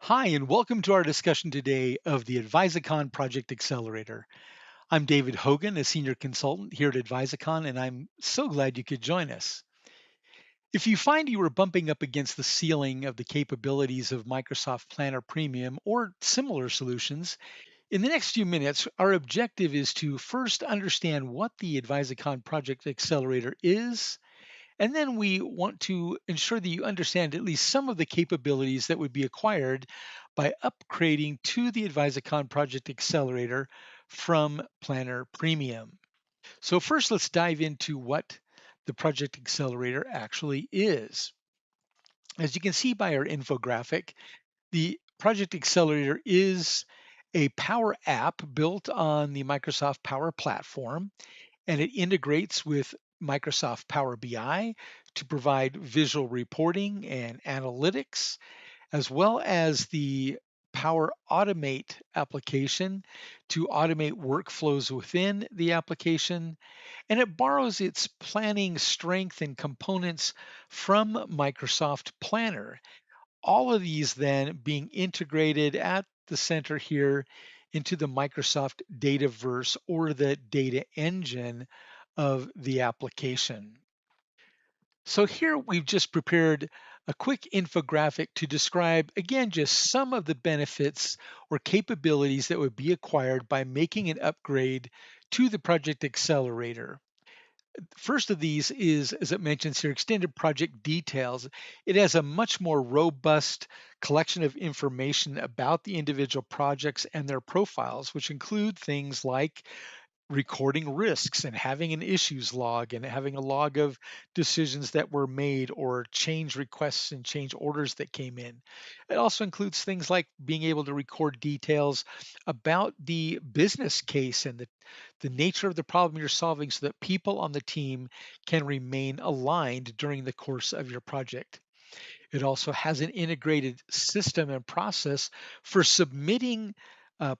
Hi, and welcome to our discussion today of the Advisicon Project Accelerator. I'm David Hogan, a senior consultant here at Advisicon, and I'm so glad you could join us. If you find you are bumping up against the ceiling of the capabilities of Microsoft Planner Premium or similar solutions, in the next few minutes, our objective is to first understand what the Advisicon Project Accelerator is, and then we want to ensure that you understand at least some of the capabilities that would be acquired by upgrading to the Advisicon Project Accelerator from Planner Premium. So, first, let's dive into what the Project Accelerator actually is. As you can see by our infographic, the Project Accelerator is a Power App built on the Microsoft Power Platform, and it integrates with Microsoft Power BI to provide visual reporting and analytics, as well as the Power Automate application to automate workflows within the application. And it borrows its planning strength and components from Microsoft Planner. All of these then being integrated at the center here into the Microsoft Dataverse or the data engine of the application. So here we've just prepared a quick infographic to describe, again, just some of the benefits or capabilities that would be acquired by making an upgrade to the Project Accelerator. First of these is, as it mentions here, extended project details. It has a much more robust collection of information about the individual projects and their profiles, which include things like recording risks and having an issues log and having a log of decisions that were made or change requests and change orders that came in. It also includes things like being able to record details about the business case and the nature of the problem you're solving so that people on the team can remain aligned during the course of your project. It also has an integrated system and process for submitting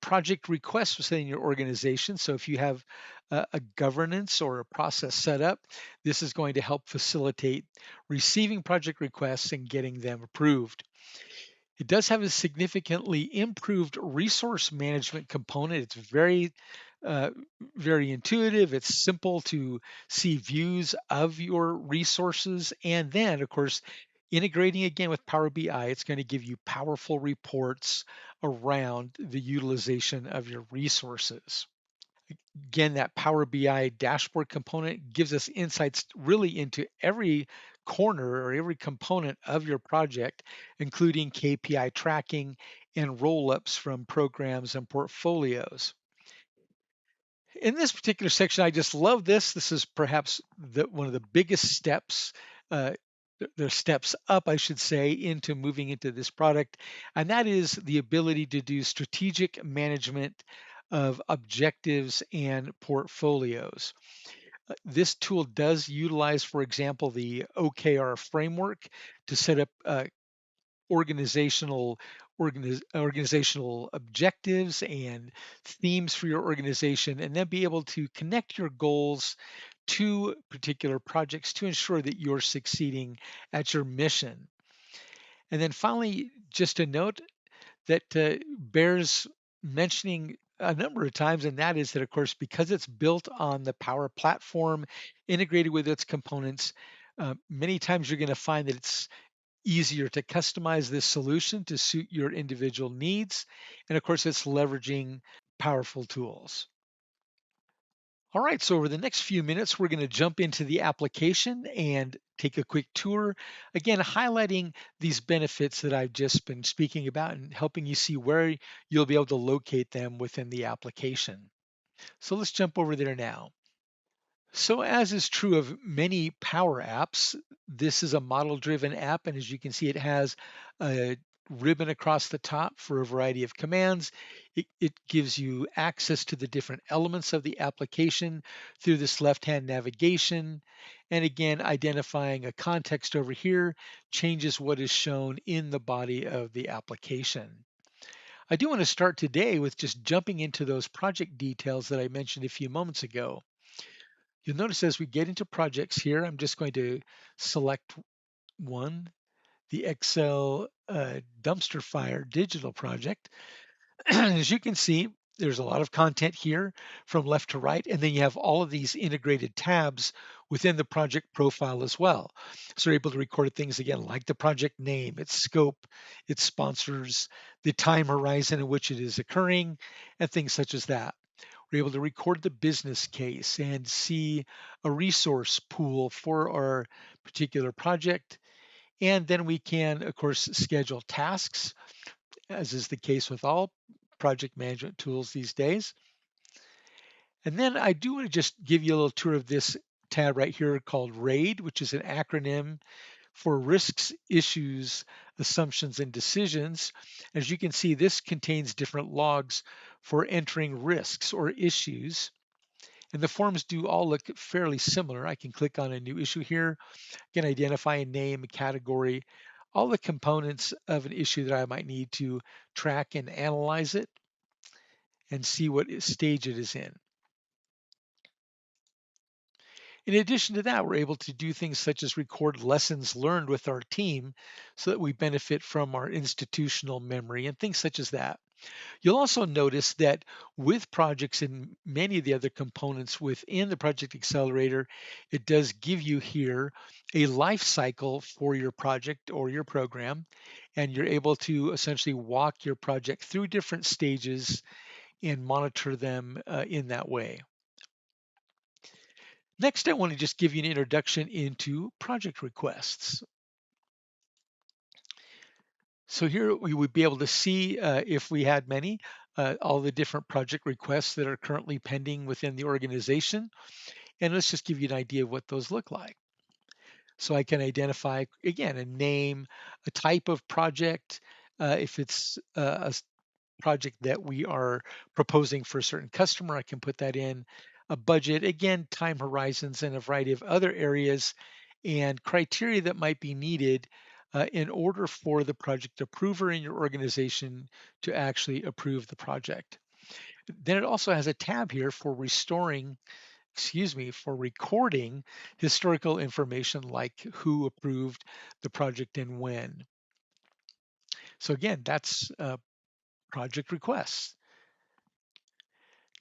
project requests within your organization. So if you have a governance or a process set up, this is going to help facilitate receiving project requests and getting them approved. It does have a significantly improved resource management component. It's uh, very intuitive. It's simple to see views of your resources. And then, of course, integrating again with Power BI, it's going to give you powerful reports around the utilization of your resources. Again, that Power BI dashboard component gives us insights really into every corner or every component of your project, including KPI tracking and roll-ups from programs and portfolios. In this particular section, I just love this. This is perhaps one of the biggest steps, uh, the steps up, I should say, into moving into this product, and that is the ability to do strategic management of objectives and portfolios. This tool does utilize, for example, the OKR framework to set up organizational organizational objectives and themes for your organization, and then be able to connect your goals to particular projects to ensure that you're succeeding at your mission. And then finally, just a note that bears mentioning a number of times, and that is that, of course, because it's built on the Power Platform, integrated with its components, many times you're going to find that it's easier to customize this solution to suit your individual needs. And of course, it's leveraging powerful tools. All right, so over the next few minutes, we're going to jump into the application and take a quick tour. Again, highlighting these benefits that I've just been speaking about and helping you see where you'll be able to locate them within the application. So let's jump over there now. So, as is true of many Power Apps, this is a model driven app. And as you can see, it has a ribbon across the top for a variety of commands. It gives you access to the different elements of the application through this left hand navigation. And again, identifying a context over here changes what is shown in the body of the application. I do want to start today with just jumping into those project details that I mentioned a few moments ago. You'll notice as we get into projects here, I'm just going to select one, the Excel dumpster fire digital project. As you can see, there's a lot of content here from left to right, and then you have all of these integrated tabs within the project profile as well. So you're able to record things again like the project name, its scope, its sponsors, the time horizon in which it is occurring, and things such as that. We're able to record the business case and see a resource pool for our particular project. And then we can, of course, schedule tasks, as is the case with all project management tools these days. And then I do want to just give you a little tour of this tab right here called RAID, which is an acronym for risks, issues, assumptions, and decisions. As you can see, this contains different logs for entering risks or issues. And the forms do all look fairly similar. I can click on a new issue here, can identify a name, a category, all the components of an issue that I might need to track and analyze it and see what stage it is in. In addition to that, we're able to do things such as record lessons learned with our team so that we benefit from our institutional memory and things such as that. You'll also notice that with projects and many of the other components within the Project Accelerator, it does give you here a life cycle for your project or your program, and you're able to essentially walk your project through different stages and monitor them in that way. Next, I want to just give you an introduction into project requests. So here we would be able to see if we had many, all the different project requests that are currently pending within the organization. And let's just give you an idea of what those look like. So I can identify, again, a name, a type of project, if it's a project that we are proposing for a certain customer, I can put that in. A budget, again, time horizons, and a variety of other areas and criteria that might be needed in order for the project approver in your organization to actually approve the project. Then it also has a tab here for for recording historical information like who approved the project and when. So again, that's project requests.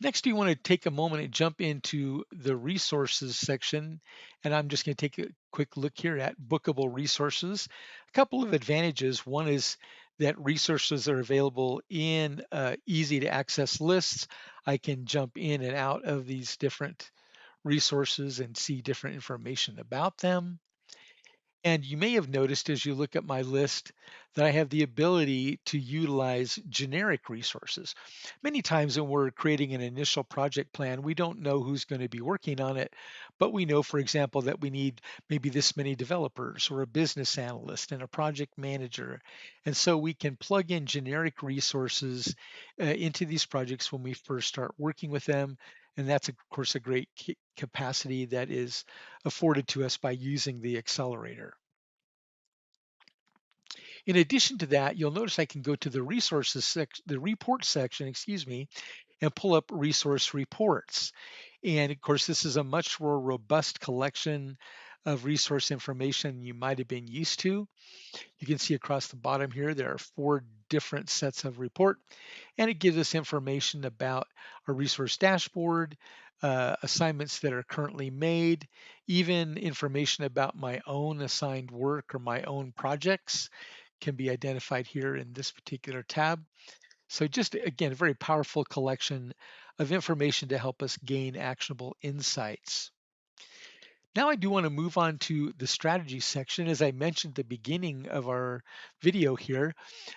Next, you want to take a moment and jump into the resources section. And I'm just going to take a quick look here at bookable resources. A couple of advantages. One is that resources are available in easy to access lists. I can jump in and out of these different resources and see different information about them. And you may have noticed as you look at my list that I have the ability to utilize generic resources. Many times when we're creating an initial project plan, we don't know who's going to be working on it, but we know, for example, that we need maybe this many developers or a business analyst and a project manager. And so we can plug in generic resources into these projects when we first start working with them. And that's, of course, a great capacity that is afforded to us by using the accelerator. In addition to that, you'll notice I can go to the resources section, the report section, excuse me, and pull up resource reports. And of course, this is a much more robust collection of resource information you might have been used to. You can see across the bottom here, there are 4 different sets of report, and it gives us information about our resource dashboard, assignments that are currently made, even information about my own assigned work or my own projects can be identified here in this particular tab. So just again, a very powerful collection of information to help us gain actionable insights. Now I do want to move on to the strategy section. As I mentioned at the beginning of our video here,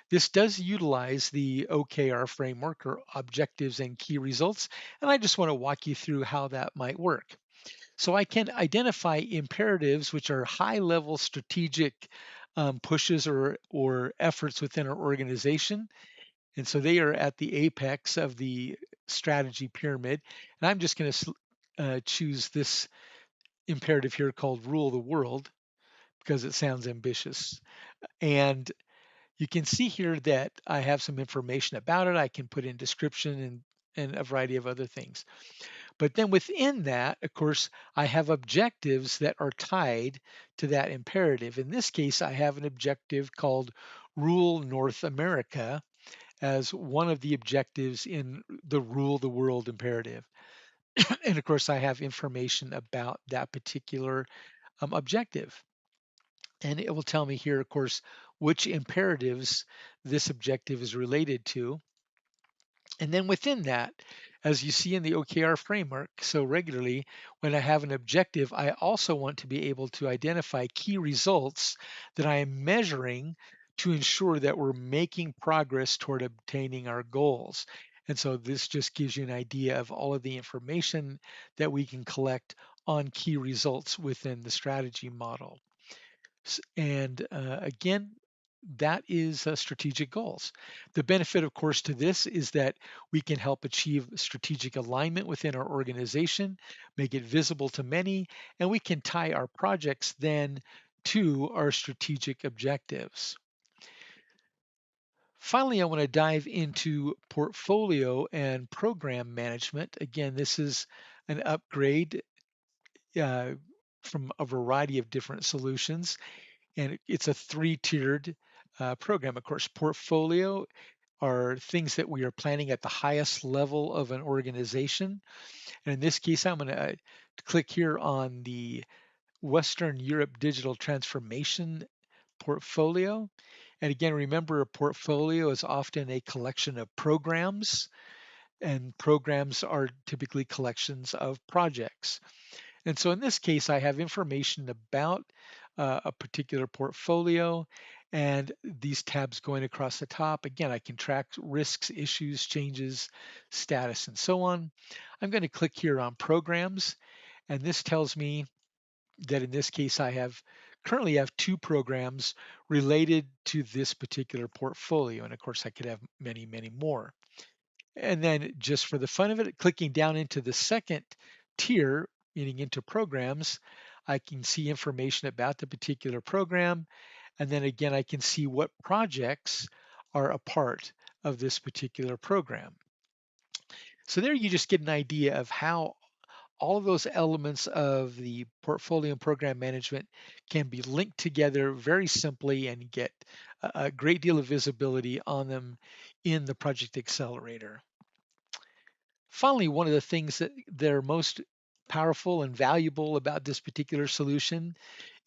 this does utilize the OKR framework or objectives and key results. And I just want to walk you through how that might work. So I can identify imperatives, which are high level strategic pushes or efforts within our organization. And so they are at the apex of the strategy pyramid. And I'm just going to choose this imperative here called rule the world because it sounds ambitious. And you can see here that I have some information about it. I can put in description and a variety of other things. But then within that, of course, I have objectives that are tied to that imperative. In this case, I have an objective called Rule North America as one of the objectives in the Rule the World imperative. And of course, I have information about that particular objective. And it will tell me here, of course, which imperatives this objective is related to. And then within that, as you see in the OKR framework, so regularly, when I have an objective, I also want to be able to identify key results that I am measuring to ensure that we're making progress toward obtaining our goals. And so this just gives you an idea of all of the information that we can collect on key results within the strategy model. And again, that is strategic goals. The benefit, of course, to this is that we can help achieve strategic alignment within our organization, make it visible to many, and we can tie our projects then to our strategic objectives. Finally, I want to dive into portfolio and program management. Again, this is an upgrade uh, from a variety of different solutions, and it's a three-tiered program. Of course, portfolio are things that we are planning at the highest level of an organization. And in this case, I'm going to click here on the Western Europe Digital Transformation portfolio. And again, remember a portfolio is often a collection of programs, and programs are typically collections of projects. And so in this case, I have information about a particular portfolio and these tabs going across the top. Again, I can track risks, issues, changes, status, and so on. I'm going to click here on programs, and this tells me that in this case, I have currently have two programs related to this particular portfolio. And of course, I could have many, many more. And then just for the fun of it, clicking down into the second tier, meaning into programs, I can see information about the particular program. And then again, I can see what projects are a part of this particular program. So there you just get an idea of how all of those elements of the portfolio and program management can be linked together very simply and get a great deal of visibility on them in the Project Accelerator. Finally, one of the things that are most powerful and valuable about this particular solution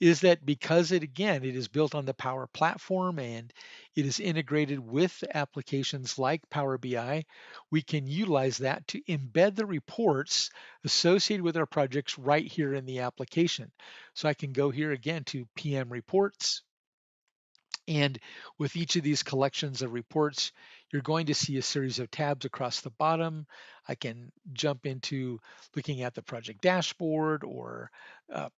is that because it is built on the Power Platform and it is integrated with applications like Power BI, we can utilize that to embed the reports associated with our projects right here in the application. So I can go here again to PM reports, and with each of these collections of reports, you're going to see a series of tabs across the bottom. I can jump into looking at the project dashboard or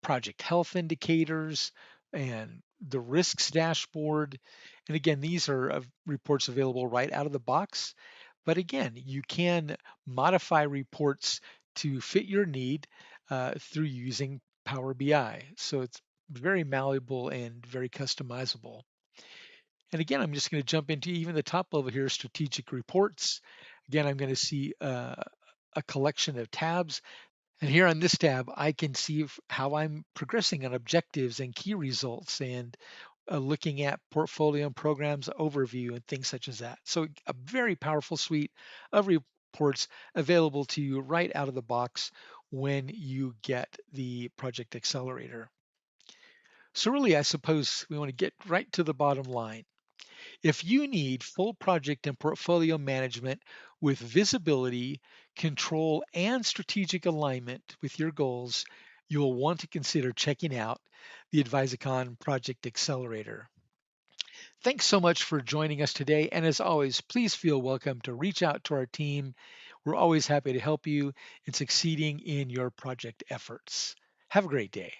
project health indicators and the risks dashboard. And again, these are reports available right out of the box. But again, you can modify reports to fit your need through using Power BI. So it's very malleable and very customizable. And again, I'm just going to jump into even the top level here, strategic reports. Again, I'm going to see a collection of tabs. And here on this tab, I can see how I'm progressing on objectives and key results and looking at portfolio and programs overview and things such as that. So a very powerful suite of reports available to you right out of the box when you get the Project Accelerator. So really, I suppose we want to get right to the bottom line. If you need full project and portfolio management with visibility, control, and strategic alignment with your goals, you'll want to consider checking out the Advisicon Project Accelerator. Thanks so much for joining us today. And as always, please feel welcome to reach out to our team. We're always happy to help you in succeeding in your project efforts. Have a great day.